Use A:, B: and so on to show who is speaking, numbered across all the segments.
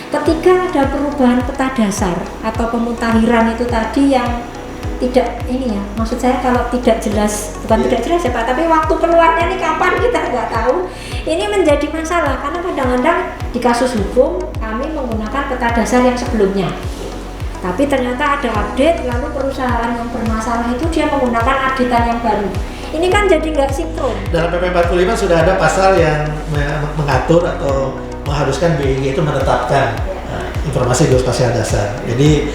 A: ketika ada perubahan peta dasar atau pemutahiran itu tadi yang tidak ini ya, maksud saya kalau tidak jelas, bukan tidak jelas ya Pak, tapi waktu keluarnya nih kapan kita nggak tahu, ini menjadi masalah karena kadang-kadang di kasus hukum kami menggunakan peta dasar yang sebelumnya, tapi ternyata ada update, lalu perusahaan yang bermasalah itu dia menggunakan updatean yang baru. Ini kan jadi nggak sinkron.
B: Dalam PP 45 sudah ada pasal yang mengatur atau mengharuskan BIG itu menetapkan informasi geospasial dasar. Jadi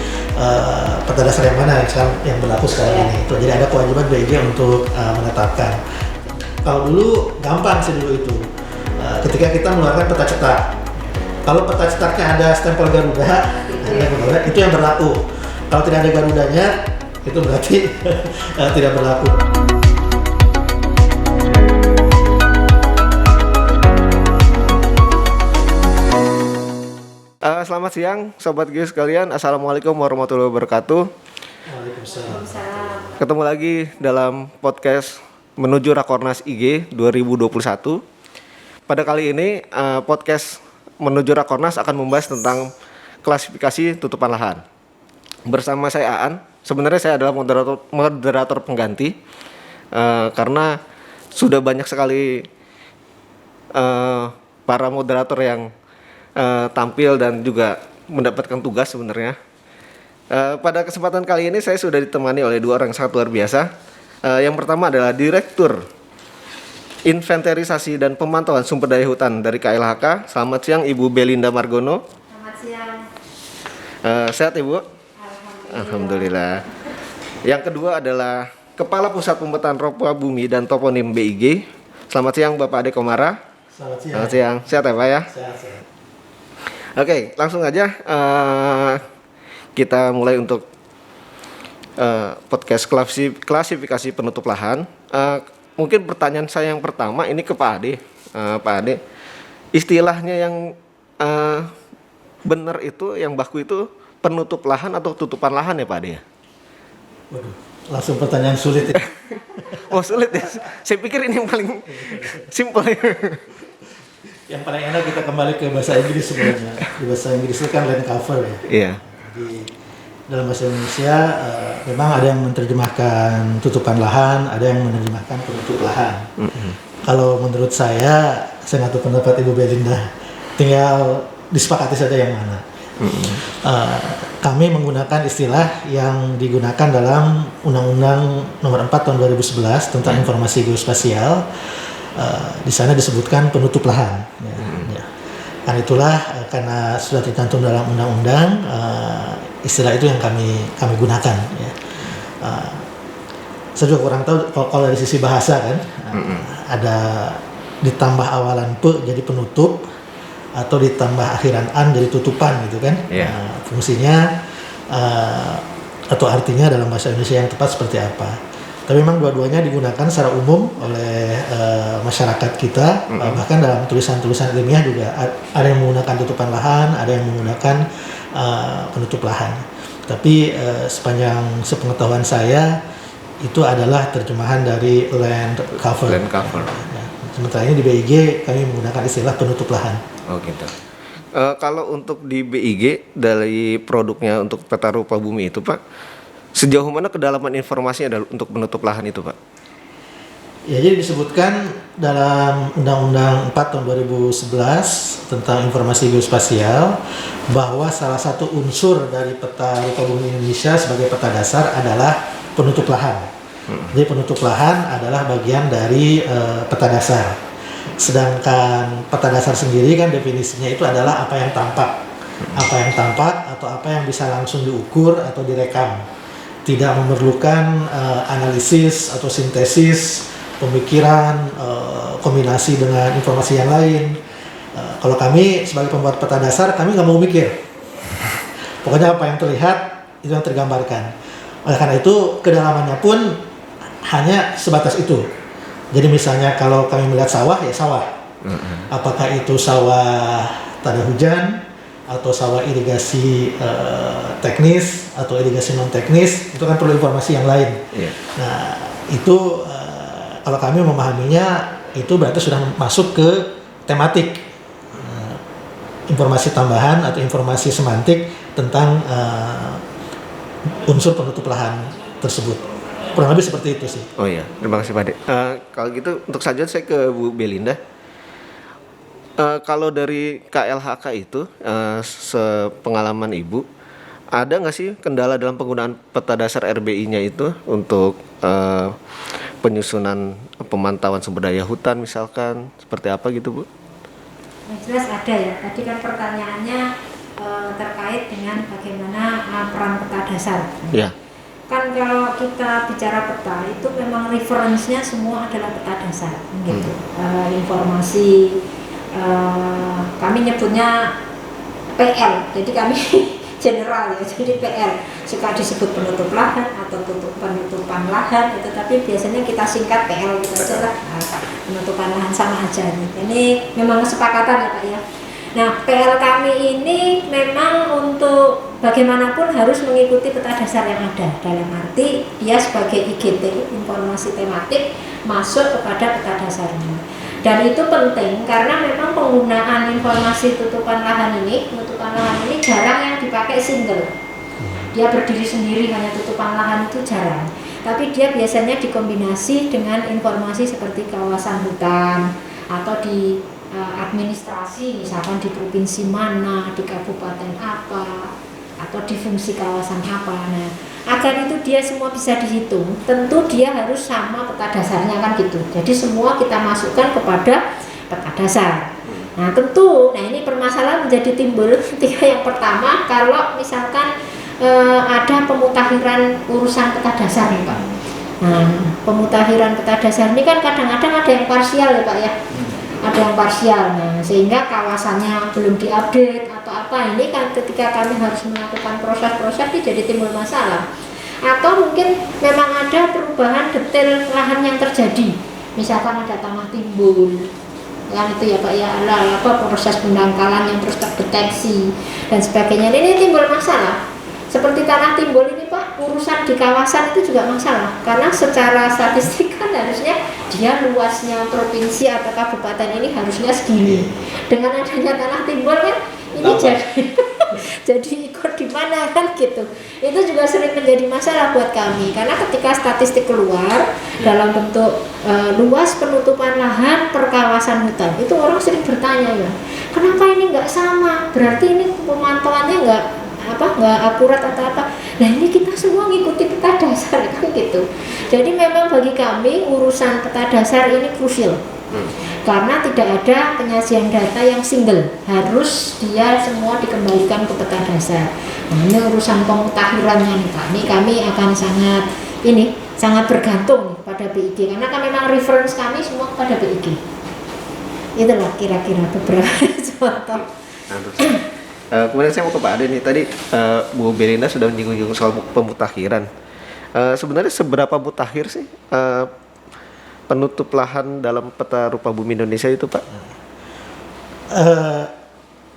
B: peta dasar yang mana yang berlaku sekarang ini. Jadi ada kewajiban BIG untuk menetapkan. Kalau dulu gampang sih dulu itu. Ketika kita mengeluarkan peta cetak. Kalau peta cetaknya ada stempel Garuda, itu yang berlaku. Kalau tidak ada Garudanya, itu berarti tidak berlaku.
C: Selamat siang Sobat Geo sekalian. Assalamualaikum warahmatullahi wabarakatuh.
B: Waalaikumsalam.
C: Ketemu lagi dalam podcast Menuju Rakornas IG 2021. Pada kali ini podcast Menuju Rakornas akan membahas tentang klasifikasi tutupan lahan. Bersama saya Aan. Sebenarnya saya adalah moderator pengganti karena sudah banyak sekali para moderator yang tampil dan juga mendapatkan tugas sebenarnya. Pada kesempatan kali ini saya sudah ditemani oleh dua orang yang sangat luar biasa. Yang pertama adalah Direktur Inventarisasi dan Pemantauan Sumber Daya Hutan dari KLHK. Selamat siang Ibu Belinda Margono.
A: Selamat siang.
C: Sehat Ibu? Alhamdulillah. Yang kedua adalah Kepala Pusat Pemetaan Rupa Bumi dan Toponim BIG. Selamat siang Bapak Ade Komara.
B: Selamat siang.
C: Selamat siang. Sehat ya Pak ya?
B: Sehat.
C: Oke, langsung aja kita mulai untuk podcast klasifikasi penutup lahan. Mungkin pertanyaan saya yang pertama ini ke Pak Ade. Pak Ade, istilahnya yang benar itu, yang baku itu penutup lahan atau tutupan lahan ya Pak Ade?
B: Waduh, langsung pertanyaan sulit ya.
C: Oh sulit ya? Saya pikir ini yang paling simpel ya.
B: Yang paling enak kita kembali ke bahasa Inggris sebenarnya. Di bahasa Inggris itu kan land cover ya.
C: Iya.
B: Jadi dalam bahasa Indonesia memang ada yang menerjemahkan tutupan lahan, ada yang menerjemahkan penutup lahan. Kalau menurut saya nggak tahu pendapat Ibu Belinda, tinggal disepakati saja yang mana. Kami menggunakan istilah yang digunakan dalam Undang-Undang Nomor 4 Tahun 2011 tentang Informasi Geospasial. Di sana disebutkan penutup lahan. Ya. Karena itulah karena sudah tercantum dalam undang-undang, istilah itu yang kami gunakan. Ya. Saya juga kurang tahu kalau dari sisi bahasa kan, ada ditambah awalan pe jadi penutup atau ditambah akhiran an jadi tutupan gitu kan. Fungsinya atau artinya dalam bahasa Indonesia yang tepat seperti apa. Tapi memang dua-duanya digunakan secara umum oleh masyarakat kita, bahkan dalam tulisan-tulisan ilmiah juga ada yang menggunakan tutupan lahan, ada yang menggunakan penutup lahan. Tapi sepanjang sepengetahuan saya itu adalah terjemahan dari land cover.
C: Land cover.
B: Ya, sementara ini di BIG kami menggunakan istilah penutup lahan.
C: Oh gitu. Kalau untuk di BIG dari produknya untuk peta rupa bumi itu Pak, sejauh mana kedalaman informasinya untuk menutup lahan itu Pak?
B: Ya, jadi disebutkan dalam Undang-Undang 4 tahun 2011 tentang informasi geospasial bahwa salah satu unsur dari peta rupa bumi Indonesia sebagai peta dasar adalah penutup lahan. Jadi penutup lahan adalah bagian dari peta dasar. Sedangkan peta dasar sendiri kan definisinya itu adalah apa yang tampak. Apa yang tampak atau apa yang bisa langsung diukur atau direkam. Tidak memerlukan analisis atau sintesis, pemikiran, kombinasi dengan informasi yang lain. Kalau kami sebagai pembuat peta dasar, kami nggak mau mikir. Pokoknya apa yang terlihat, itu yang tergambarkan. Oleh karena itu, kedalamannya pun hanya sebatas itu. Jadi misalnya kalau kami melihat sawah, ya sawah. Apakah itu sawah tanda hujan, atau sawah irigasi teknis atau irigasi non teknis, itu kan perlu informasi yang lain. Nah itu kalau kami memahaminya itu berarti sudah masuk ke tematik. informasi tambahan atau informasi semantik tentang unsur penutup lahan tersebut. Kurang lebih seperti itu sih.
C: Oh iya, terima kasih Pak Ade. Kalau gitu untuk selanjutnya saya ke Bu Belinda. Kalau dari KLHK itu, sepengalaman Ibu, ada nggak sih kendala dalam penggunaan peta dasar RBI-nya itu untuk penyusunan pemantauan sumber daya hutan misalkan, seperti apa gitu Bu?
A: Yang jelas ada ya, tadi kan pertanyaannya terkait dengan bagaimana peran peta dasar.
C: Ya.
A: Kan kalau kita bicara peta itu memang referensinya semua adalah peta dasar gitu. Informasi kami nyebutnya PL, jadi kami general ya, jadi PL suka disebut penutup lahan atau penutupan lahan itu, tapi biasanya kita singkat PL gitu aja lah. Penutupan lahan sama aja nih. Ini memang kesepakatan ya Pak ya. Nah, PL kami ini memang untuk bagaimanapun harus mengikuti peta dasar yang ada, dalam arti dia sebagai IGT, informasi tematik, masuk kepada peta dasarnya. Dan itu penting karena memang penggunaan informasi penutupan lahan ini jarang yang dipakai single. Dia berdiri sendiri, hanya tutupan lahan itu jarang. Tapi dia biasanya dikombinasi dengan informasi seperti kawasan hutan atau di administrasi, misalkan di provinsi mana, di kabupaten apa, atau di fungsi kawasan apa. Nah, agar itu dia semua bisa dihitung, tentu dia harus sama peta dasarnya kan gitu. Jadi semua kita masukkan kepada peta dasar. Nah tentu, ini permasalahan menjadi timbul ketika yang pertama kalau misalkan ada pemutakhiran urusan peta dasar nih Pak. Nah pemutakhiran peta dasar ini kan kadang-kadang ada yang parsial ya Pak ya. Ada yang parsial, sehingga kawasannya belum diupdate atau apa, ini kan ketika kami harus melakukan proses-proses ini jadi timbul masalah. Atau mungkin memang ada perubahan detail lahan yang terjadi, misalkan ada tanah timbul, kan itu ya Pak ya, apa proses pendangkalan yang terus terdeteksi dan sebagainya, ini timbul masalah. Seperti tanah timbul ini Pak, urusan di kawasan itu juga masalah, karena secara statistik kan harusnya dia luasnya provinsi atau kabupaten ini harusnya segini. Dengan adanya tanah timbul kan ini jadi ikut di mana kan gitu. Itu juga sering menjadi masalah buat kami, karena ketika statistik keluar dalam bentuk luas penutupan lahan per kawasan hutan, itu orang sering bertanya ya, kenapa ini nggak sama? Berarti ini pemantauannya nggak akurat atau apa. Nah ini kita semua ngikuti peta dasar kan gitu. Jadi memang bagi kami urusan peta dasar ini krusial, karena tidak ada penyajian data yang single, harus dia semua dikembalikan ke peta dasar. Nah ini urusan pemutakhirannya nih Pak, ini kami akan sangat bergantung pada BIG, karena kan memang reference kami semua kepada BIG. Itulah kira-kira beberapa contoh.
C: Kemudian saya mau ke Pak Ade nih, tadi Bu Belinda sudah menyinggung soal pemutakhiran. Sebenarnya seberapa mutakhir sih penutup lahan dalam peta rupa bumi Indonesia itu Pak?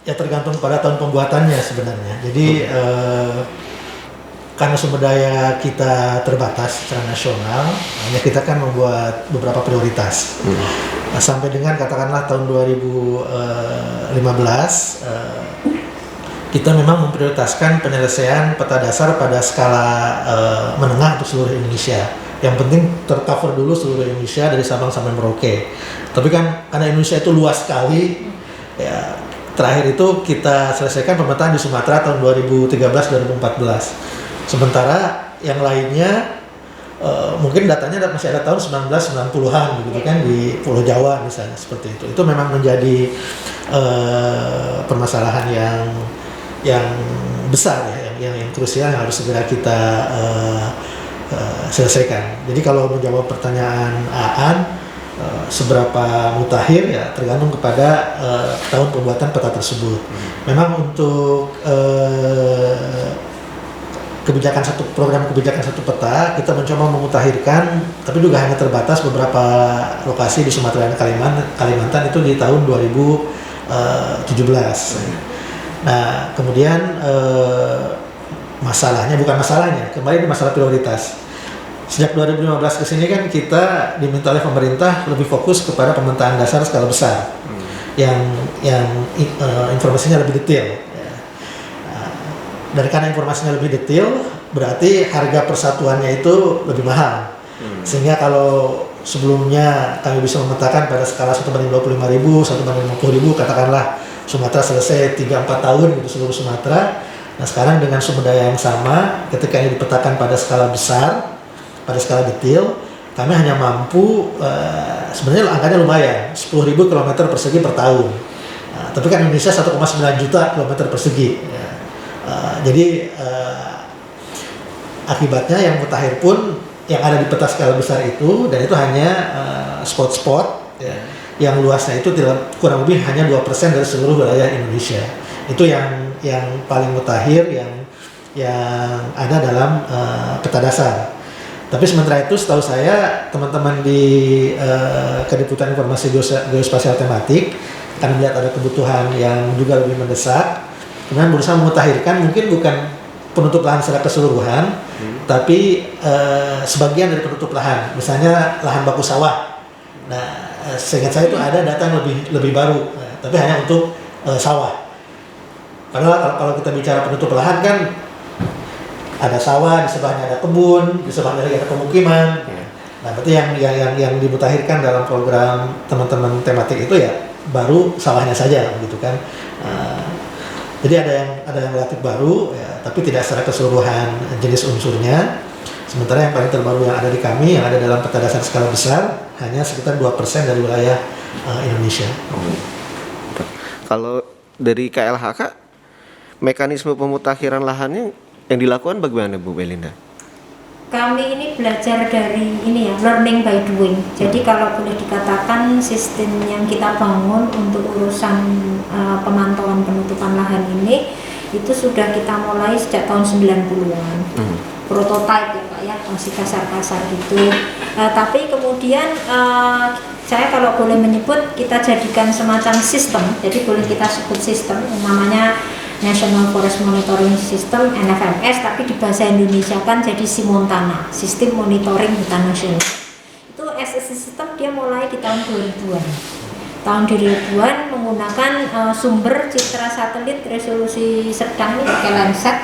B: Ya tergantung pada tahun pembuatannya sebenarnya. Jadi karena sumber daya kita terbatas secara nasional, hanya kita kan membuat beberapa prioritas. Sampai dengan katakanlah tahun 2015 kita memang memprioritaskan penyelesaian peta dasar pada skala menengah untuk seluruh Indonesia. Yang penting tercover dulu seluruh Indonesia dari Sabang sampai Merauke. Tapi kan karena Indonesia itu luas sekali, ya terakhir itu kita selesaikan pemetaan di Sumatera tahun 2013-2014. Sementara yang lainnya mungkin datanya masih ada tahun 1990-an gitu kan, di Pulau Jawa misalnya seperti itu. Itu memang menjadi permasalahan yang besar ya, yang krusial yang harus segera kita selesaikan. Jadi kalau menjawab pertanyaan Aan, seberapa mutakhir ya tergantung kepada tahun pembuatan peta tersebut. Memang untuk program kebijakan satu peta kita mencoba memutakhirkan, tapi juga hanya terbatas beberapa lokasi di Sumatera dan Kalimantan itu di tahun 2017. Nah kemudian kembali di masalah prioritas. Sejak 2015 ke sini kan kita diminta oleh pemerintah lebih fokus kepada pemetaan dasar skala besar. informasinya lebih detail. Ya. Dan karena informasinya lebih detail, berarti harga persatuannya itu lebih mahal. Sehingga kalau sebelumnya kami bisa memetakan pada skala 1/25.000, 1/50.000, katakanlah Sumatera selesai 3-4 tahun gitu seluruh Sumatera. Nah sekarang dengan sumber daya yang sama, ketika ini dipetakan pada skala besar, pada skala detail, kami hanya mampu, sebenarnya angkanya lumayan, 10.000 km persegi per tahun. Tapi kan Indonesia 1,9 juta kilometer persegi. Ya. Jadi akibatnya yang mutakhir pun yang ada di peta skala besar itu, dan itu hanya spot-spot ya, yang luasnya itu kurang lebih hanya 2% dari seluruh wilayah Indonesia. Itu yang paling mutakhir yang ada dalam peta dasar. Tapi sementara itu setahu saya teman-teman di Kediputan Informasi Geospasial Tematik akan melihat ada kebutuhan yang juga lebih mendesak, kemudian berusaha memutakhirkan mungkin bukan penutup lahan secara keseluruhan, tapi sebagian dari penutup lahan, misalnya lahan baku sawah. Nah, seingat saya itu ada data yang lebih baru, tapi hanya untuk sawah. Padahal kalau kita bicara penutup lahan kan ada sawah, di sebelahnya ada kebun, di sebelahnya lagi ada pemukiman. Nah, berarti yang dimutakhirkan dalam program teman-teman tematik itu ya baru sawahnya saja, gitu kan. Jadi ada yang relatif baru, ya, tapi tidak secara keseluruhan jenis unsurnya. Sementara yang paling terbaru yang ada di kami, yang ada dalam peta dasar skala besar, hanya sekitar 2% dari wilayah Indonesia.
C: Kalau dari KLHK, mekanisme pemutakhiran lahannya yang dilakukan bagaimana Bu Belinda?
A: Kami ini belajar dari ini ya, learning by doing. Jadi kalau boleh dikatakan sistem yang kita bangun untuk urusan pemantauan penutupan lahan ini itu sudah kita mulai sejak tahun 90-an. Prototype ya Pak ya, masih kasar-kasar gitu. Tapi kemudian saya kalau boleh menyebut kita jadikan semacam sistem. Jadi boleh kita sebut sistem namanya National Forest Monitoring System NFMS, tapi di bahasa Indonesia kan jadi Simontana, Sistem Monitoring Hutan Nasional. Itu as a system dia mulai di tahun 2000-an. Tahun 2000-an menggunakan sumber citra satelit resolusi sedang ini pakai Landsat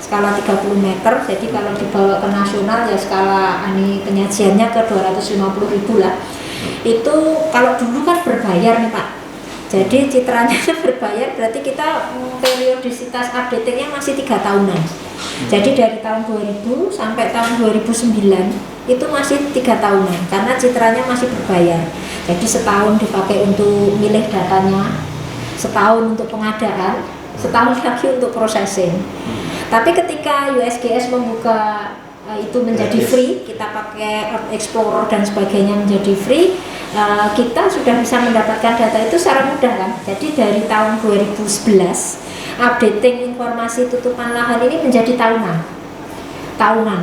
A: skala 30 meter. Jadi kalau dibawa ke nasional ya skala penyajiannya ke 250.000 lah. Itu kalau dulu kan berbayar nih Pak. Jadi citranya berbayar, berarti kita periodisitas updatingnya masih 3 tahunan. Jadi dari tahun 2000 sampai tahun 2009 itu masih 3 tahunan karena citranya masih berbayar. Jadi setahun dipakai untuk milih datanya, setahun untuk pengadaan, setahun lagi untuk processing. Tapi ketika USGS membuka itu menjadi free, kita pakai Earth Explorer dan sebagainya menjadi free, kita sudah bisa mendapatkan data itu secara mudah kan. Jadi dari tahun 2011 updating informasi tutupan lahan ini menjadi tahunan,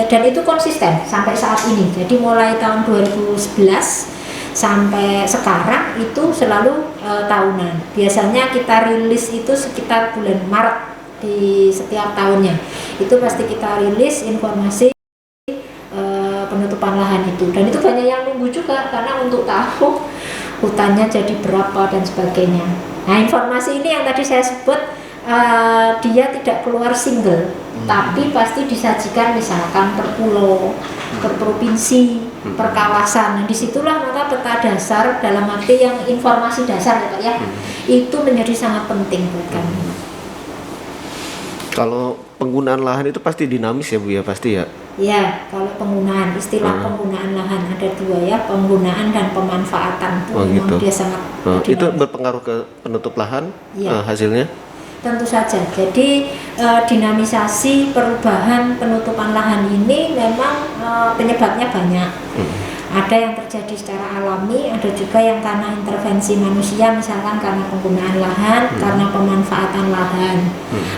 A: dan itu konsisten sampai saat ini. Jadi mulai tahun 2011 sampai sekarang itu selalu tahunan. Biasanya kita rilis itu sekitar bulan Maret di setiap tahunnya. Itu pasti kita rilis informasi penutupan lahan itu, dan itu banyak yang nunggu juga karena untuk tahu hutannya jadi berapa dan sebagainya. Nah, informasi ini yang tadi saya sebut dia tidak keluar single, tapi pasti disajikan misalkan per pulau, per provinsi, per kawasan. Nah, disitulah maka peta dasar dalam arti yang informasi dasar ya Pak ya, itu menjadi sangat penting buat kami.
C: Kalau penggunaan lahan itu pasti dinamis ya Bu ya, pasti ya?
A: Ya, kalau penggunaan, istilah penggunaan lahan ada dua ya, penggunaan dan pemanfaatan.
C: Gitu.
A: Dia sangat
C: itu berpengaruh ke penutup lahan
A: ya.
C: Hasilnya?
A: Tentu saja. Jadi dinamisasi perubahan penutupan lahan ini memang penyebabnya banyak. Ada yang terjadi secara alami, ada juga yang karena intervensi manusia, misalkan karena penggunaan lahan, karena pemanfaatan lahan,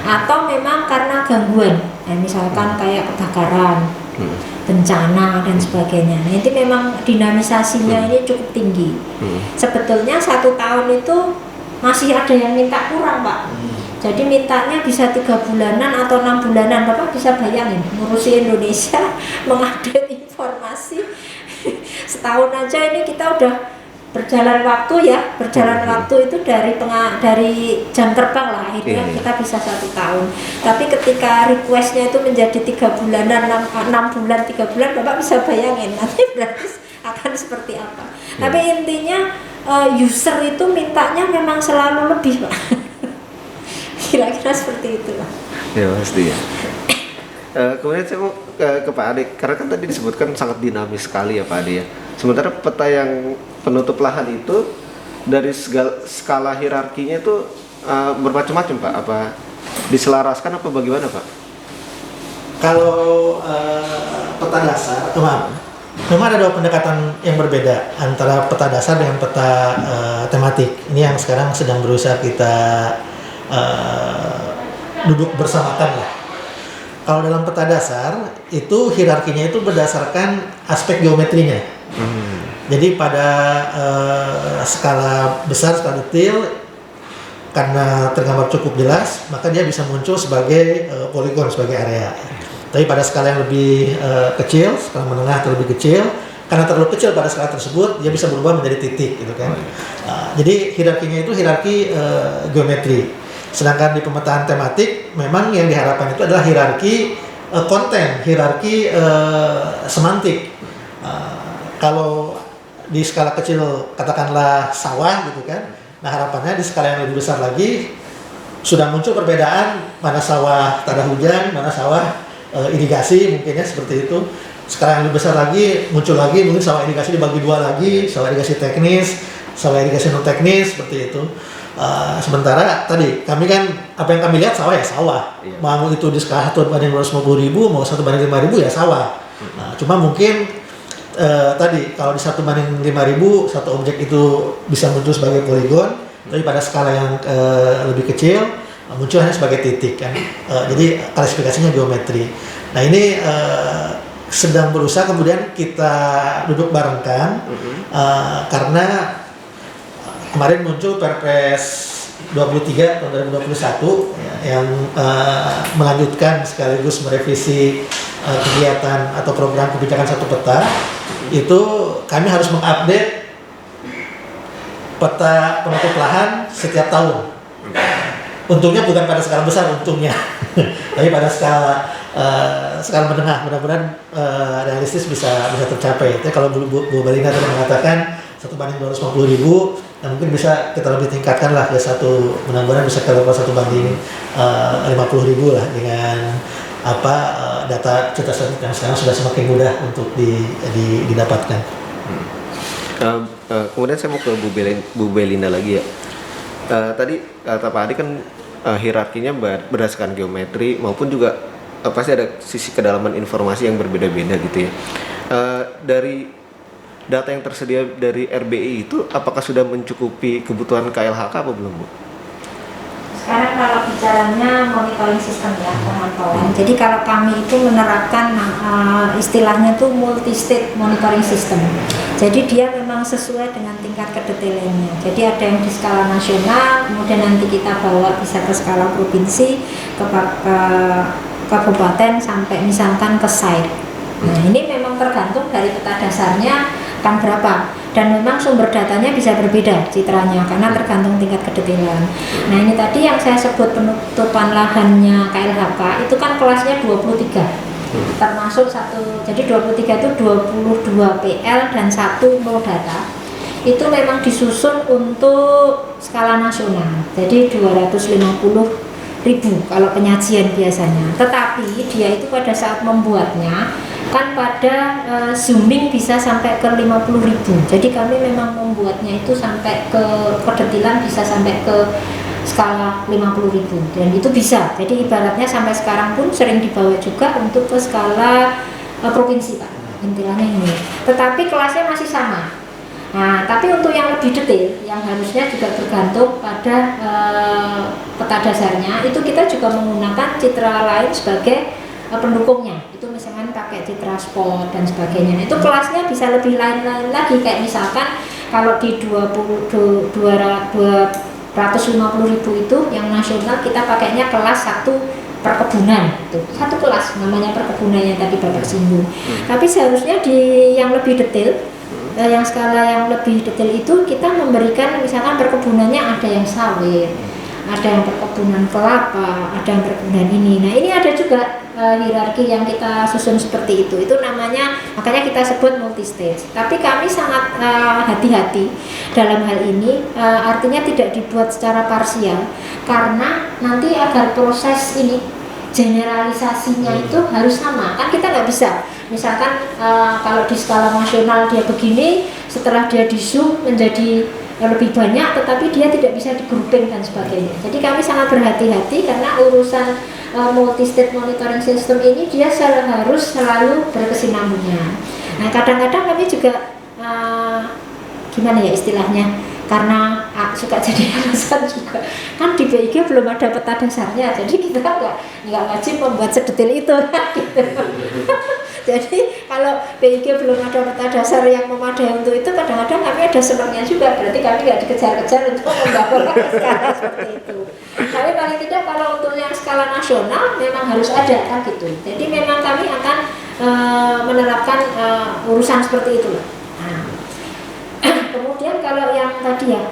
A: atau memang karena gangguan, misalkan kayak kebakaran, bencana dan sebagainya. Nah, itu memang dinamisasinya ini cukup tinggi. Sebetulnya 1 tahun itu masih ada yang minta kurang Pak. Jadi mintanya bisa 3 bulanan atau 6 bulanan. Bapak bisa bayangin ngurusi Indonesia mengupdate informasi setahun aja ini kita udah berjalan waktu itu dari jam terbang lah akhirnya kita bisa 1 tahun. Tapi ketika requestnya itu menjadi 3 bulanan, 6 bulan, 3 bulan, Bapak bisa bayangin nanti berarti akan seperti apa. Tapi intinya user itu mintanya memang selalu lebih, Pak. Kira-kira seperti itu lah.
C: Ya pasti ya. Kemudian saya mau ke Pak Ade, karena kan tadi disebutkan sangat dinamis sekali ya Pak Ade ya. Sementara peta yang penutup lahan itu dari skala hierarkinya itu bermacam-macam Pak. Apa diselaraskan apa bagaimana Pak?
B: Kalau peta dasar, memang ada 2 pendekatan yang berbeda antara peta dasar dengan peta tematik. Ini yang sekarang sedang berusaha kita duduk bersamakan lah. Kalau dalam peta dasar itu hierarkinya itu berdasarkan aspek geometrinya. Jadi pada skala besar, skala detail, karena tergambar cukup jelas, maka dia bisa muncul sebagai poligon, sebagai area. Tapi pada skala yang lebih kecil, skala menengah atau lebih kecil, karena terlalu kecil pada skala tersebut, dia bisa berubah menjadi titik, gitu kan. Jadi hierarkinya itu hierarki geometri. Sedangkan di pemetaan tematik, memang yang diharapkan itu adalah hierarki konten, hierarki semantik. Kalau di skala kecil, katakanlah sawah, gitu kan. Nah harapannya di skala yang lebih besar lagi, sudah muncul perbedaan mana sawah tanda hujan, mana sawah irigasi, mungkinnya seperti itu. Skala yang lebih besar lagi, muncul lagi mungkin sawah irigasi dibagi 2 lagi, sawah irigasi teknis, sawah irigasi non teknis, seperti itu. Sementara tadi kami kan apa yang kami lihat sawah ya sawah, mau itu di skala 1:250.000 mau 1:5.000 ya sawah. Cuma mungkin tadi kalau di 1:5.000 satu objek itu bisa muncul sebagai poligon, tapi pada skala yang lebih kecil muncul hanya sebagai titik kan. Jadi klasifikasinya geometri. Nah ini sedang berusaha kemudian kita duduk barengkan karena kemarin muncul Perpres 23 tahun 2021 yang melanjutkan sekaligus merevisi kegiatan atau program kebijakan satu peta. Itu kami harus mengupdate peta penutup lahan setiap tahun. Untungnya bukan pada skala besar untungnya, tapi pada skala menengah. Mudah-mudahan realistis bisa tercapai. Jadi kalau Bu Belina tadi mengatakan 1:250.000, nah mungkin bisa kita lebih tingkatkan lah ke mudah-mudahan bisa ke level 1:50.000 lah dengan data cerdas yang sekarang sudah semakin mudah untuk didapatkan.
C: Kemudian saya mau ke Bu Belina lagi ya. Tadi kata Pak Adi kan hierarkinya berdasarkan geometri maupun juga pasti ada sisi kedalaman informasi yang berbeda-beda gitu ya. Dari data yang tersedia dari RBI itu apakah sudah mencukupi kebutuhan KLHK apa belum Bu?
A: Sekarang kalau bicaranya monitoring sistem ya pemantauan. Jadi kalau kami itu menerapkan istilahnya itu multi-state monitoring system. Jadi dia memang sesuai dengan tingkat kedetailannya. Jadi ada yang di skala nasional, kemudian nanti kita bawa bisa ke skala provinsi, ke kabupaten sampai misalkan ke site. Nah ini memang tergantung dari peta dasarnya kan berapa, dan memang sumber datanya bisa berbeda citranya karena tergantung tingkat kedetailan. Nah ini tadi yang saya sebut penutupan lahannya KLHK itu kan kelasnya 23 termasuk jadi 23 itu 22 PL dan 1 raw data. Itu memang disusun untuk skala nasional, jadi 250.000 kalau penyajian biasanya. Tetapi dia itu pada saat membuatnya kan pada zooming bisa sampai ke 50.000. Jadi kami memang membuatnya itu sampai ke kedetailan bisa sampai ke skala 50.000 dan itu bisa. Jadi ibaratnya sampai sekarang pun sering dibawa juga untuk ke skala provinsi Pak. Intinya ini. Tetapi kelasnya masih sama. Nah, tapi untuk yang lebih detail, yang harusnya juga tergantung pada peta dasarnya, itu kita juga menggunakan citra lain sebagai pendukungnya. Itu misalkan pakai citra spot dan sebagainya. Nah, itu kelasnya bisa lebih lain-lain lagi, kayak misalkan kalau di 250.000 itu yang nasional kita pakainya kelas 1 perkebunan, itu satu kelas namanya perkebunannya tadi Bapak singgung. Tapi seharusnya di yang lebih detail yang skala yang lebih detail itu kita memberikan misalkan perkebunannya ada yang sawit, ada yang perkebunan kelapa, ada yang perkebunan ini. Nah ini ada juga hierarki yang kita susun seperti itu. Itu namanya, makanya kita sebut multi stage. Tapi kami sangat hati-hati dalam hal ini, artinya tidak dibuat secara parsial, karena nanti agar proses ini generalisasinya itu harus sama. Kan kita nggak bisa. Misalkan kalau di skala nasional dia begini, setelah dia di zoom menjadi lebih banyak, tetapi dia tidak bisa di-grouping dan sebagainya. Jadi kami sangat berhati-hati karena urusan multi-state monitoring system ini dia harus selalu berkesinambungan. Nah kadang-kadang kami juga gimana ya istilahnya, karena suka jadi alasan juga, kan di BIG belum ada peta dasarnya, jadi kita nggak wajib membuat sedetail itu gitu. Jadi kalau BIG belum ada peta dasar yang memadai untuk itu, kadang-kadang kami ada senangnya juga, berarti kami nggak dikejar-kejar untuk membangun skala seperti itu. Tapi paling tidak kalau untuk yang skala nasional memang harus ada kan gitu. Jadi memang kami akan menerapkan urusan seperti itu. Nah, kemudian kalau yang tadi ya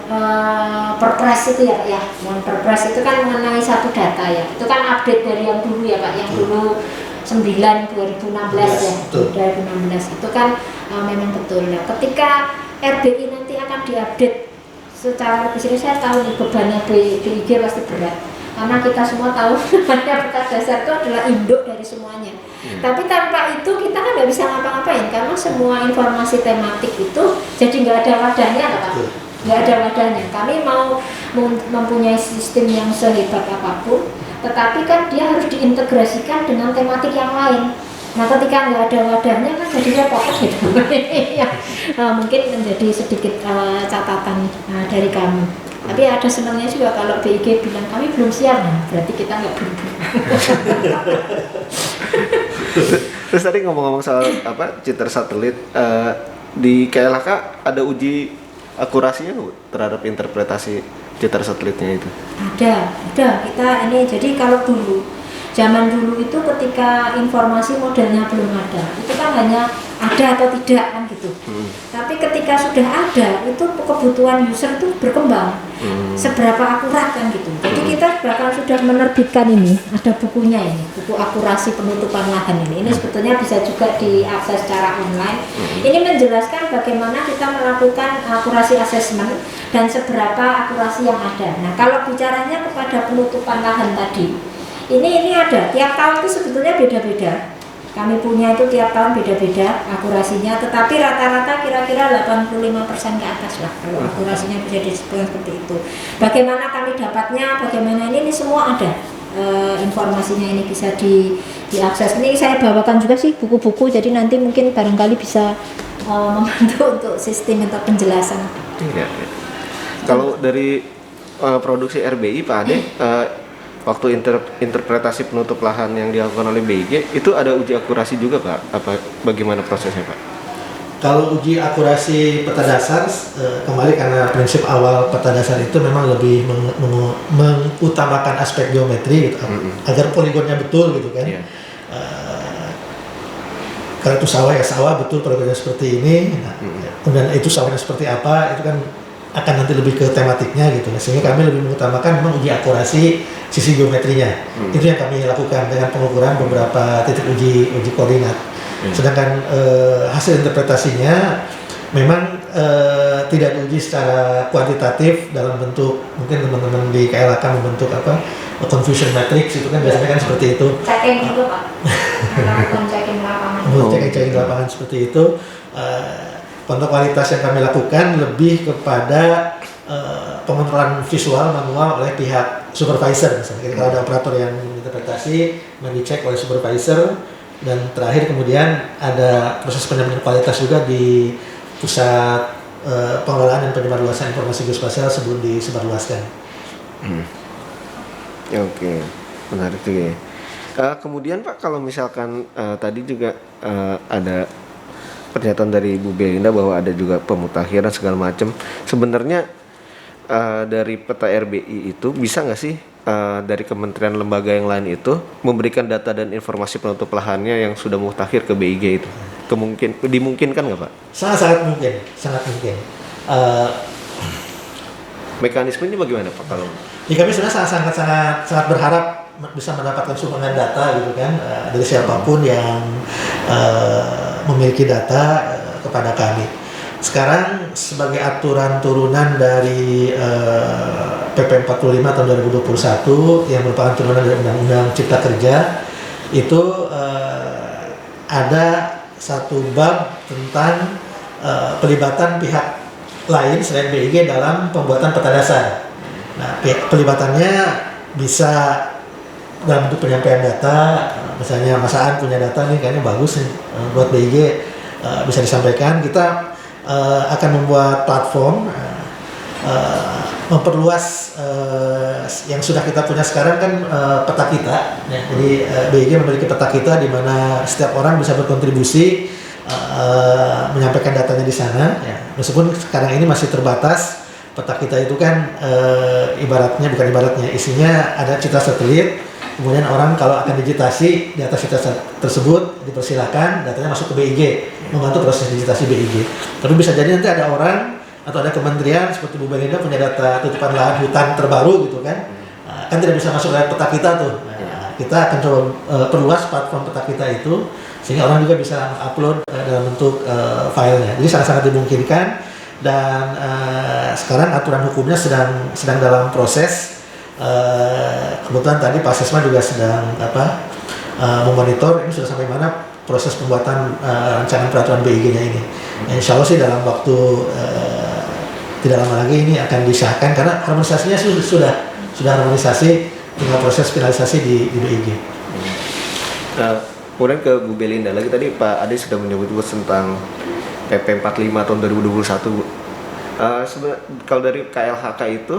A: perpres itu ya Pak ya, yang perpres itu kan mengenai satu data ya, itu kan update dari yang dulu ya Pak, yang dulu 2016 ya, 2016 itu kan memang betul ya. Ketika RBI nanti akan diupdate secara lebih serius, saya tahu nih bebannya BIG pasti berat, karena kita semua tahu namanya peta dasar itu adalah induk dari semuanya. Tapi tanpa itu kita kan nggak bisa ngapa-ngapain, karena semua informasi tematik itu jadi nggak ada wadahnya, nggak ada wadahnya. Kami mau mempunyai sistem yang sehebat apapun, tetapi kan dia harus diintegrasikan dengan tematik yang lain. Nah ketika nggak ada wadahnya kan jadi repot gitu. Mungkin menjadi sedikit catatan dari kami. Tapi ada senangnya juga kalau BIG bilang kami belum siap, nah, berarti kita nggak buru-buru.
C: Terus tadi ngomong-ngomong soal jitter satelit, di KLHK ada uji akurasinya terhadap interpretasi jitter satelitnya itu? Ada. Kita ini, jadi kalau zaman dulu itu ketika informasi modelnya belum ada, itu kan hanya ada atau tidak kan gitu. Tapi ketika sudah ada, itu kebutuhan user itu berkembang. Seberapa akurat kan gitu. Jadi kita bahkan sudah menerbitkan ini, ada bukunya ini, buku akurasi penutupan lahan ini. Ini sebetulnya bisa juga diakses secara online. Ini menjelaskan bagaimana kita melakukan akurasi assessment dan seberapa akurasi yang ada. Nah, kalau bicaranya kepada penutupan lahan tadi, ini ada, tiap tahun itu sebetulnya beda-beda. Kami punya itu tiap tahun beda-beda akurasinya, tetapi rata-rata kira-kira 85% ke atas lah kalau akurasinya bisa disebut seperti itu. Bagaimana kami dapatnya, bagaimana ini semua ada informasinya, ini bisa diakses. Ini saya bawakan juga sih buku-buku, jadi nanti mungkin barangkali bisa membantu untuk sistem atau penjelasan. Iya. Kalau dari produksi RBI Pak Ade, waktu interpretasi penutup lahan yang dilakukan oleh BIG itu ada uji akurasi juga Pak? Bagaimana prosesnya Pak?
B: Kalau uji akurasi peta dasar, kembali karena prinsip awal peta dasar itu memang lebih mengutamakan aspek geometri gitu, agar poligonnya betul gitu kan. Yeah. Kalau itu sawah ya sawah betul poligonnya seperti ini. Nah, kemudian itu sawahnya seperti apa, itu kan akan nanti lebih ke tematiknya gitu. Sehingga kami lebih mengutamakan memang uji akurasi sisi geometrinya. Itu yang kami lakukan dengan pengukuran beberapa titik uji koordinat. Sedangkan hasil interpretasinya memang tidak diuji secara kuantitatif dalam bentuk, mungkin teman-teman di KLHK membentuk confusion matrix, itu kan biasanya kan seperti itu.
A: Checking itu Pak. Checking lapangan.
B: Checking lapangan seperti itu. Kontrol kualitas yang kami lakukan lebih kepada pengontrolan visual manual oleh pihak supervisor misalnya. Jadi kalau ada operator yang menginterpretasi, dicek oleh supervisor, dan terakhir kemudian ada proses penjaminan kualitas juga di pusat pengelolaan dan penyebarluasan informasi geospasial sebelum disebarluaskan.
C: Oke, menarik juga ya. Kemudian Pak, kalau misalkan tadi juga ada pernyataan dari Bu Belinda bahwa ada juga pemutakhiran segala macam. Sebenarnya dari peta RBI itu bisa nggak sih dari kementerian lembaga yang lain itu memberikan data dan informasi penutup lahannya yang sudah mutakhir ke BIG itu? dimungkinkan nggak Pak?
B: Sangat-sangat mungkin, sangat mungkin.
C: Mekanismenya bagaimana Pak kalau?
B: Ya kami sebenarnya sangat berharap bisa mendapatkan sumbangan data gitu kan dari siapapun yang memiliki data kepada kami. Sekarang sebagai aturan turunan dari PP 45 tahun 2021 yang merupakan turunan dari Undang-Undang Cipta Kerja itu ada satu bab tentang pelibatan pihak lain selain BIG dalam pembuatan peta dasar. Nah, pelibatannya bisa dalam bentuk penyampaian data, misalnya Mas Aan punya data nih kayaknya bagus nih buat BIG bisa disampaikan. Kita akan membuat platform memperluas yang sudah kita punya sekarang kan peta kita ya. Jadi BIG memiliki peta kita di mana setiap orang bisa berkontribusi menyampaikan datanya di sana ya. Meskipun sekarang ini masih terbatas, peta kita itu kan bukan ibaratnya isinya ada citra satelit. Kemudian orang kalau akan digitasi di atas citra tersebut dipersilakan datanya masuk ke BIG, membantu proses digitasi BIG. Tapi bisa jadi nanti ada orang atau ada kementerian seperti Bu Belinda punya data tutupan lahan hutan terbaru gitu kan, kan tidak bisa masuk ke peta kita tuh. Kita akan coba perluas platform peta kita itu sehingga orang juga bisa upload dalam bentuk filenya. Jadi sangat-sangat dimungkinkan dan sekarang aturan hukumnya sedang dalam proses. Kebetulan tadi Pak Sesma juga sedang memonitor ini sudah sampai mana proses pembuatan rancangan peraturan BIG-nya ini. Insya Allah sih dalam waktu tidak lama lagi ini akan disahkan karena harmonisasinya sudah harmonisasi, tinggal proses finalisasi di BIG.
C: Kemudian ke Bu Belinda lagi, tadi Pak Ade sudah menyebut tentang PP 45 tahun 2021. Kalau dari KLHK itu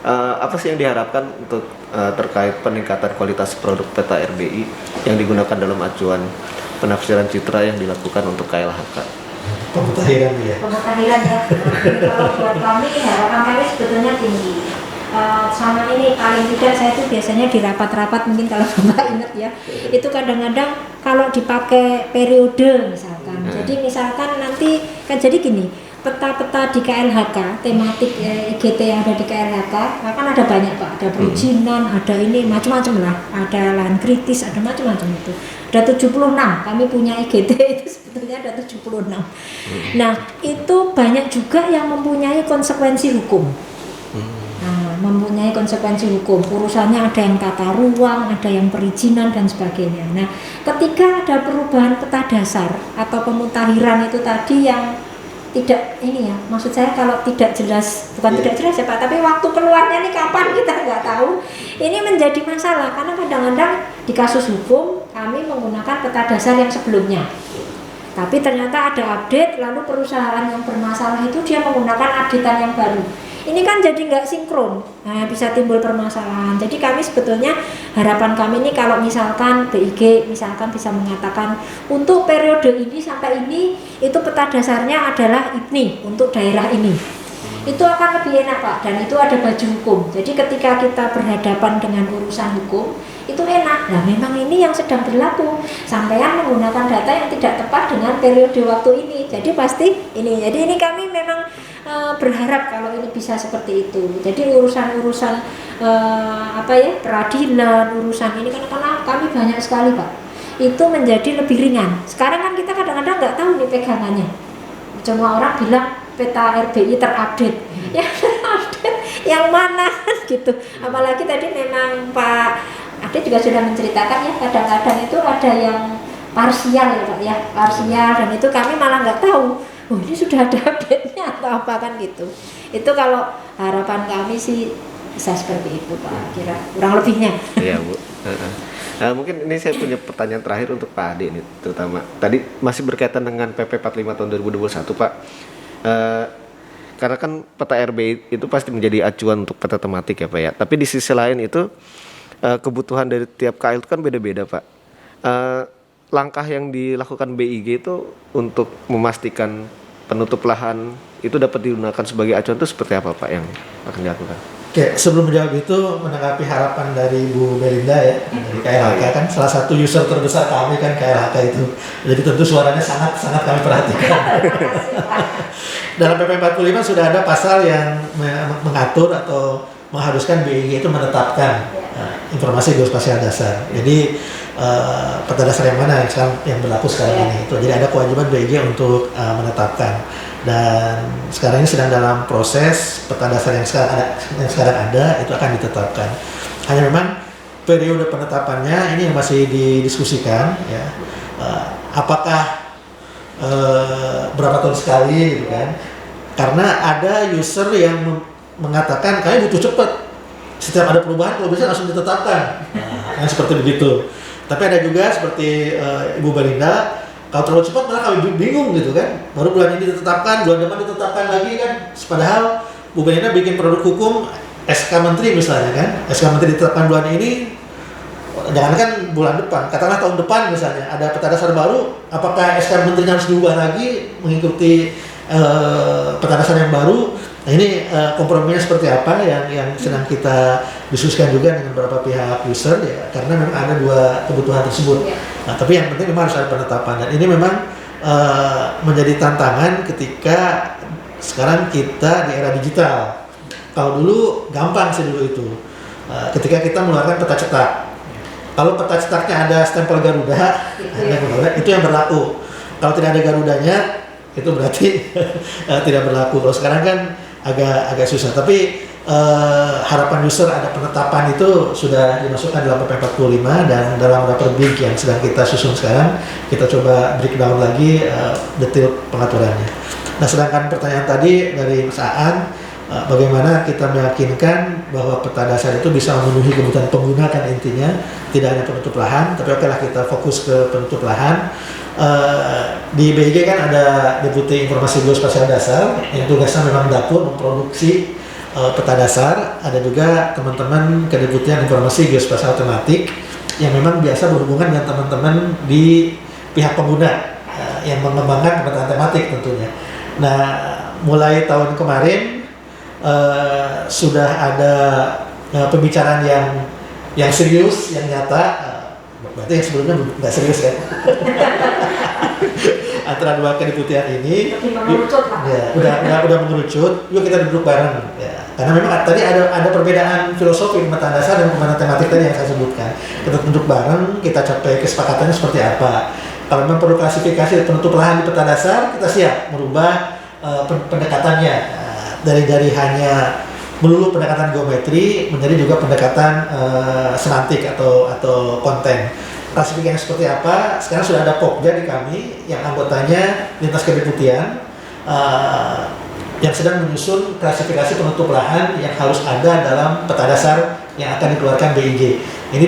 C: apa sih yang diharapkan untuk terkait peningkatan kualitas produk peta RBI yang digunakan dalam acuan penafsiran citra yang dilakukan untuk KLHK?
B: Pemutahiran ya.
A: Pemutahiran ya. Kalau buat kami harapan kami sebetulnya tinggi. Sama ini paling tidak saya tuh biasanya di rapat-rapat mungkin kalau Bapak ingat ya, itu kadang-kadang kalau dipakai periode misalkan. Jadi misalkan nanti kan jadi gini. Peta-peta di KLHK, tematik IGT yang ada di KLHK, kan ada banyak Pak, ada perizinan, ada ini macam-macam lah, ada lahan kritis, ada macam-macam itu. Ada 76, kami punya IGT itu sebetulnya ada 76. Nah, itu banyak juga yang mempunyai konsekuensi hukum. Nah, mempunyai konsekuensi hukum, urusannya ada yang tata ruang, ada yang perizinan dan sebagainya. Nah, ketika ada perubahan peta dasar atau pemutahiran itu tadi yang tidak ini ya, maksud saya kalau tidak jelas, bukan tidak jelas ya Pak, tapi waktu keluarnya nih kapan kita nggak tahu, ini menjadi masalah karena kadang-kadang di kasus hukum kami menggunakan peta dasar yang sebelumnya, tapi ternyata ada update, lalu perusahaan yang bermasalah itu dia menggunakan updatean yang baru. Ini kan jadi nggak sinkron, nah, bisa timbul permasalahan. Jadi kami sebetulnya harapan kami ini kalau misalkan BIG misalkan bisa mengatakan untuk periode ini sampai ini itu peta dasarnya adalah ini untuk daerah ini, itu akan lebih enak Pak, dan itu ada baju hukum. Jadi ketika kita berhadapan dengan urusan hukum itu enak. Nah memang ini yang sedang berlaku, sampean menggunakan data yang tidak tepat dengan periode waktu ini, jadi pasti ini. Jadi ini kami memang berharap kalau ini bisa seperti itu. Jadi urusan-urusan peradilan, urusan ini karena kami banyak sekali Pak, itu menjadi lebih ringan. Sekarang kan kita kadang-kadang nggak tahu nih pegangannya. Semua orang bilang peta RBI terupdate, yang terupdate yang mana gitu. Apalagi tadi memang Pak Ade juga sudah menceritakan ya, kadang-kadang itu ada yang parsial ya Pak ya, parsial, dan itu kami malah nggak tahu. Oh ini sudah ada update-nya atau apa kan gitu. Itu kalau harapan kami sih bisa seperti itu Pak, kira kurang lebihnya.
C: Iya Bu. Mungkin ini saya punya pertanyaan terakhir untuk Pak Ade ini, terutama tadi masih berkaitan dengan PP 45 tahun 2021 Pak. Karena kan peta RBI itu pasti menjadi acuan untuk peta tematik ya Pak ya. Tapi di sisi lain itu kebutuhan dari tiap KL itu kan beda-beda Pak. Langkah yang dilakukan BIG itu untuk memastikan penutup lahan itu dapat digunakan sebagai acuan itu seperti apa Pak yang akan dilakukan?
B: Oke, sebelum menjawab itu menanggapi harapan dari Bu Belinda ya dari KLHK kan salah satu user terbesar kami kan KLHK itu, jadi tentu suaranya sangat kami perhatikan. Dalam PP 45 sudah ada pasal yang mengatur atau mengharuskan BIG itu menetapkan informasi geospasial dasar. Jadi peta dasar yang mana yang berlaku sekarang ini itu. Jadi ada kewajiban BIG untuk menetapkan. Dan sekarang ini sedang dalam proses peta dasar yang sekarang ada itu akan ditetapkan. Hanya memang periode penetapannya ini yang masih didiskusikan ya. Apakah berapa tahun sekali gitu kan? Karena ada user yang mengatakan kayaknya butuh cepat. Setiap ada perubahan kalau bisa langsung ditetapkan. Yang seperti begitu. Tapi ada juga seperti Ibu Belinda, kalau terlalu cepat malah kami bingung gitu kan. Baru bulan ini ditetapkan, bulan depan ditetapkan lagi kan. Padahal Bu Belinda bikin produk hukum SK Menteri misalnya kan. SK Menteri ditetapkan bulan ini, jangankan bulan depan, katakanlah tahun depan misalnya ada peta dasar baru, apakah SK Menteri harus diubah lagi mengikuti peta dasar yang baru? Nah ini komprominya seperti apa yang sedang kita diskusikan juga dengan beberapa pihak user ya, karena memang ada dua kebutuhan tersebut. Nah, tapi yang penting memang harus ada penetapan dan ini memang menjadi tantangan ketika sekarang kita di era digital. Kalau dulu gampang sih dulu itu, ketika kita mengeluarkan peta cetak. Kalau peta cetaknya ada stempel Garuda, itu yang berlaku. Kalau tidak ada Garudanya, itu berarti tidak berlaku. Kalau sekarang kan agak susah. Tapi harapan user ada penetapan itu sudah dimasukkan dalam PP 45 dan dalam rapor big yang sedang kita susun sekarang, kita coba breakdown lagi detail pengaturannya. Nah, sedangkan pertanyaan tadi dari Mas Aan, bagaimana kita meyakinkan bahwa peta dasar itu bisa memenuhi kebutuhan pengguna kan intinya, tidak hanya penutup lahan, tapi oke lah kita fokus ke penutup lahan. Di BIG kan ada Deputi Informasi Geospasial Dasar yang tugasnya memang dapur memproduksi peta dasar. Ada juga teman-teman Kedeputian Informasi Geospasial Tematik yang memang biasa berhubungan dengan teman-teman di pihak pengguna yang mengembangkan pemetaan tematik tentunya. Nah, mulai tahun kemarin sudah ada pembicaraan yang serius, yang nyata. Berarti yang sebelumnya nggak serius kan? Antara dua kedeputian ini, udah mengerucut. Yuk kita duduk bareng. Ya. Karena memang tadi ada perbedaan filosofi pemetaan dasar dan pemetaan tematik tadi yang saya sebutkan. Kita duduk bareng, kita capai kesepakatannya seperti apa. Kalau memang perlu klasifikasi penutup lahan di peta dasar, kita siap merubah pendekatannya dari hanya melulu pendekatan geometri menjadi juga pendekatan semantik atau konten. Klasifikasinya seperti apa? Sekarang sudah ada Pokja di kami yang anggotanya lintas kedeputian yang sedang menyusun klasifikasi penutup lahan yang harus ada dalam peta dasar yang akan dikeluarkan BIG. Ini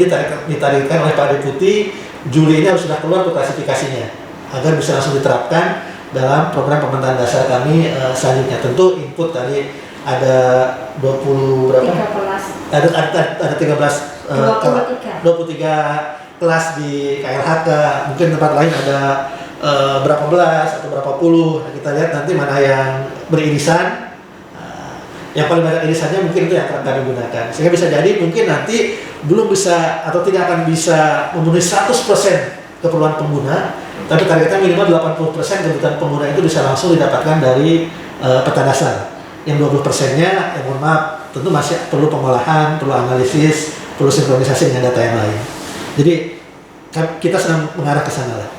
B: ditarikkan oleh Pak Deputi, Juli ini harus sudah keluar tuh klasifikasinya agar bisa langsung diterapkan dalam program pemetaan dasar kami selanjutnya. Tentu input tadi ada 20 berapa?
A: 13.
B: Ada 23 kelas di KLHK, mungkin tempat lain ada berapa belas atau berapa puluh. Nah, kita lihat nanti mana yang beririsan. Yang paling banyak irisannya mungkin itu yang akan kami gunakan. Sehingga bisa jadi mungkin nanti belum bisa atau tidak akan bisa memenuhi 100% keperluan pengguna, tapi targetnya minimal 80% kebutuhan pengguna itu bisa langsung didapatkan dari peta dasar. Yang 20%-nya, yang mohon maaf, tentu masih perlu pengolahan, perlu analisis, perlu sinkronisasi dengan data yang lain. Jadi kita sedang mengarah ke sana lah.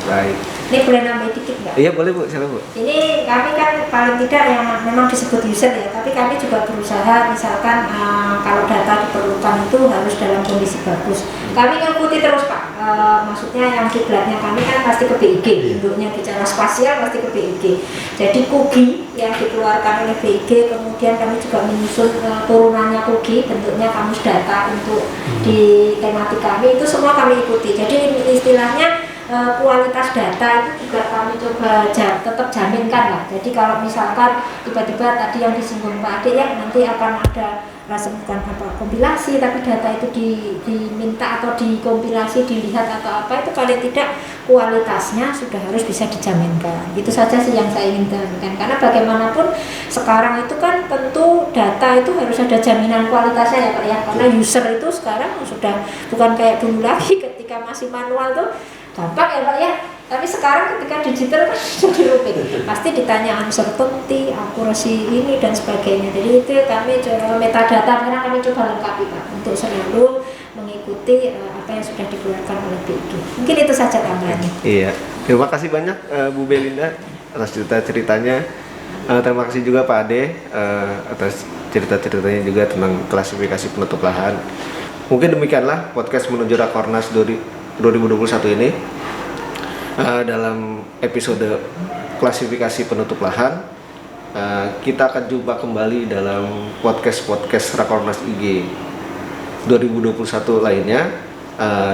C: Baik.
A: Ini boleh nambah dikit nggak?
C: Iya boleh Bu, silakan Bu.
A: Ini kami kan paling tidak yang memang disebut user ya, tapi kami juga berusaha misalkan kalau data diperlukan itu harus dalam kondisi bagus. Kami ngikuti terus Pak, maksudnya yang kiblatnya kami kan pasti ke BIG, induknya bicara spasial pasti ke BIG. Jadi KUGI yang dikeluarkan oleh BIG, kemudian kami juga menyusun turunannya KUGI, bentuknya kamus data untuk di tematik kami, itu semua kami ikuti. Jadi istilahnya kualitas data itu juga kami coba tetap jaminkan lah. Jadi kalau misalkan tiba-tiba tadi yang disinggung Pak Ade ya nanti akan ada bukan kompilasi, tapi data itu diminta atau dikompilasi, dilihat atau apa, itu paling tidak kualitasnya sudah harus bisa dijaminkan. Itu saja sih yang saya ingin tekankan, karena bagaimanapun sekarang itu kan tentu data itu harus ada jaminan kualitasnya ya Pak ya, karena user itu sekarang sudah bukan kayak dulu lagi ketika masih manual tuh gampang ya Pak ya. Tapi sekarang ketika digital kan jadi rumit, pasti ditanya uncertainty, akurasi ini dan sebagainya. Jadi itu kami coba metadata, karena kami coba lengkapi Pak untuk selalu mengikuti apa yang sudah dikeluarkan oleh BIG. Mungkin itu saja tambahannya.
C: Iya, terima kasih banyak Bu Belinda atas cerita-ceritanya. Terima kasih juga Pak Ade atas cerita-ceritanya juga tentang klasifikasi penutup lahan. Mungkin demikianlah podcast menuju Rakornas 2021 ini. Dalam episode klasifikasi penutup lahan, kita akan jumpa kembali dalam podcast Rakornas IG 2021 lainnya.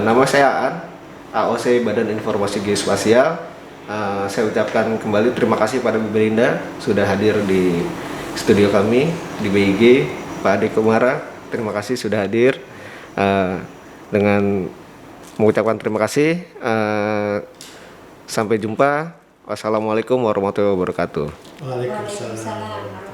C: Nama saya Aan, AOC Badan Informasi Geospasial. Saya ucapkan kembali terima kasih pada Bu Belinda sudah hadir di studio kami di BIG. Pak Ade Kumara, terima kasih sudah hadir. Dengan mengucapkan terima kasih, sampai jumpa. Wassalamualaikum warahmatullahi wabarakatuh.
B: Waalaikumsalam.
A: Waalaikumsalam.